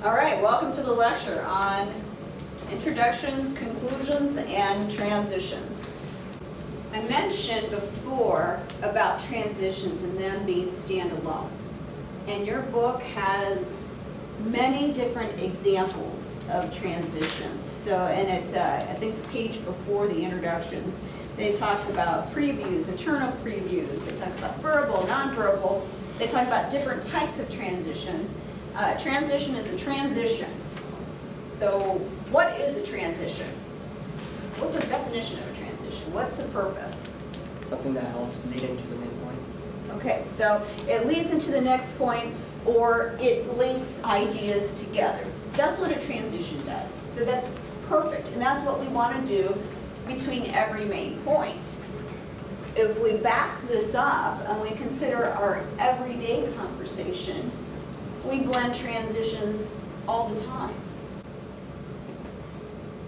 All right, welcome to the lecture on introductions, conclusions, and transitions. I mentioned before about transitions and them being standalone. And your book has many different examples of transitions. So, and it's, I think the page before the introductions, they talk about previews, internal previews, they talk about verbal, nonverbal, they talk about different types of transitions. Transition is a transition. So what is a transition? What's the definition of a transition? What's the purpose? Something that helps lead into the main point. Okay, so it leads into the next point, or it links ideas together. That's what a transition does. So that's perfect, and that's what we want to do between every main point. If we back this up and we consider our everyday conversation, we blend transitions all the time.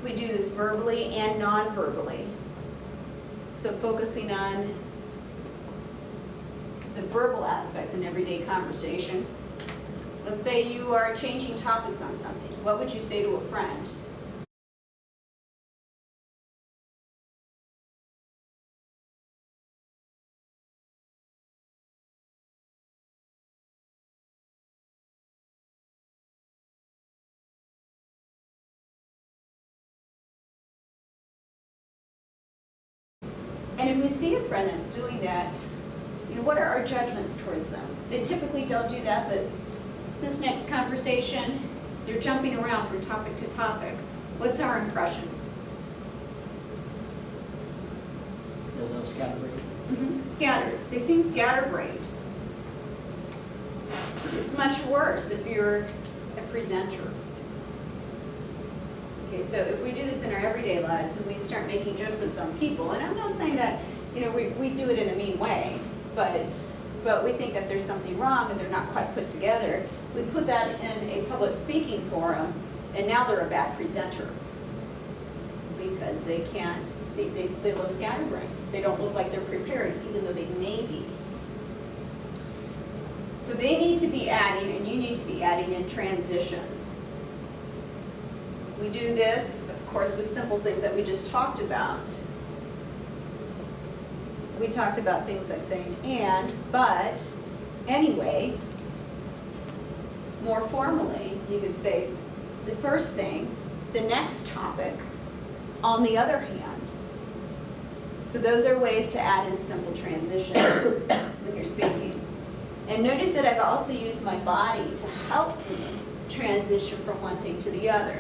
We do this verbally and non-verbally. So focusing on the verbal aspects in everyday conversation. Let's say you are changing topics on something. What would you say to a friend? And if we see a friend that's doing that, what are our judgments towards them? They typically don't do that, but this next conversation, they're jumping around from topic to topic. What's our impression? They're a little scatterbrained. Scattered. They seem scatterbrained. It's much worse if you're a presenter. Okay, so if we do this in our everyday lives and we start making judgments on people, and I'm not saying that we do it in a mean way, but we think that there's something wrong and they're not quite put together, we put that in a public speaking forum, and now they're a bad presenter because they can't see, they look scatterbrained. They don't look like they're prepared, even though they may be. So they need to be adding, and you need to be adding in transitions. We do this, of course, with simple things that we just talked about. We talked about things like saying and, but, anyway. More formally, you could say the first thing, the next topic, on the other hand. So those are ways to add in simple transitions when you're speaking. And notice that I've also used my body to help me transition from one thing to the other.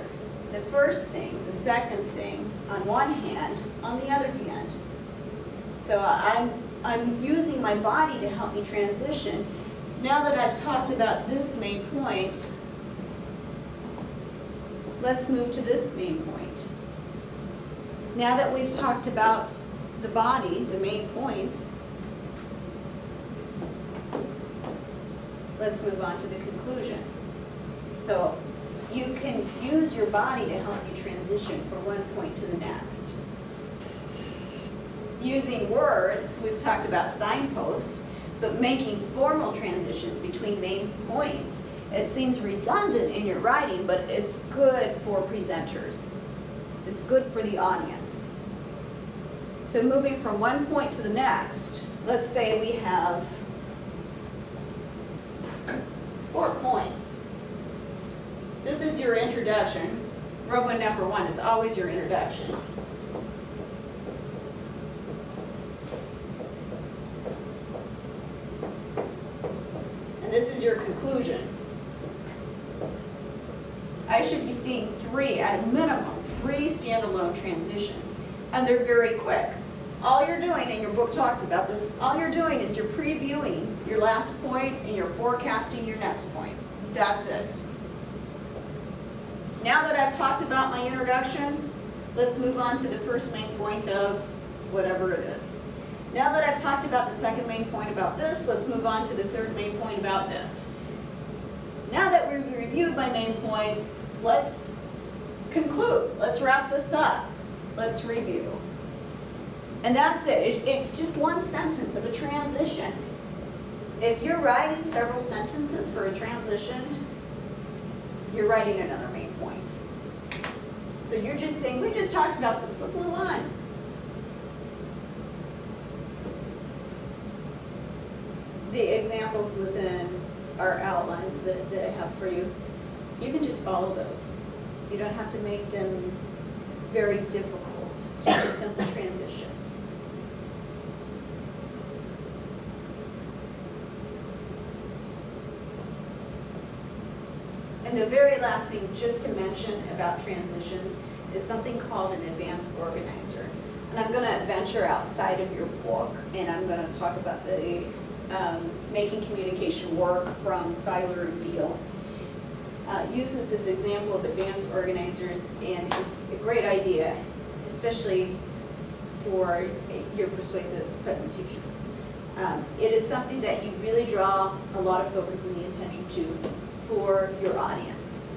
The first thing, the second thing, on one hand, on the other hand. So I'm using my body to help me transition. Now that I've talked about this main point, let's move to this main point. Now that we've talked about the body, the main points, let's move on to the conclusion. So you can use your body to help you transition from one point to the next. Using words, we've talked about signposts, but making formal transitions between main points, it seems redundant in your writing, but it's good for presenters. It's good for the audience. So moving from one point to the next, let's say we have 4 points. This is your introduction. Roman number 1 is always your introduction. And this is your conclusion. I should be seeing 3 at a minimum, 3 standalone transitions. And they're very quick. All you're doing, and your book talks about this, all you're doing is you're previewing your last point and you're forecasting your next point. That's it. Now that I've talked about my introduction, let's move on to the first main point of whatever it is. Now that I've talked about the second main point about this, let's move on to the third main point about this. Now that we've reviewed my main points, let's conclude. Let's wrap this up. Let's review. And that's it. It's just one sentence of a transition. If you're writing several sentences for a transition, you're writing another main point. So you're just saying, we just talked about this, let's move on. The examples within our outlines that I have for you, you can just follow those. You don't have to make them very difficult, just a simple transition. And the very last thing just to mention about transitions is something called an advanced organizer. And I'm going to venture outside of your book, and I'm going to talk about the Making Communication Work from Seiler and Beal. Uses this example of advanced organizers, and it's a great idea, especially for your persuasive presentations. It is something that you really draw a lot of focus and the attention to for your audience.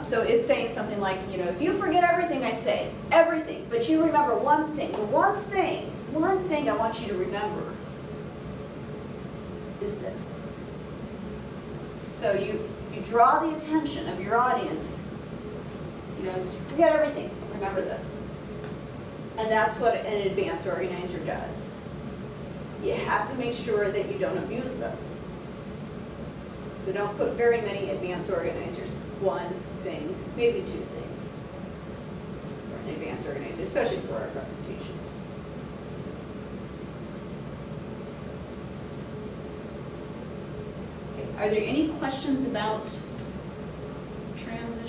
So it's saying something like, you know, if you forget everything I say, everything, but you remember one thing, the one thing I want you to remember is this. So you draw the attention of your audience, you know, forget everything, remember this. And that's what an advanced organizer does. You have to make sure that you don't abuse this. So don't put very many advanced organizers. One thing, maybe two things for an advanced organizer, especially for our presentations. Okay. Are there any questions about transitions?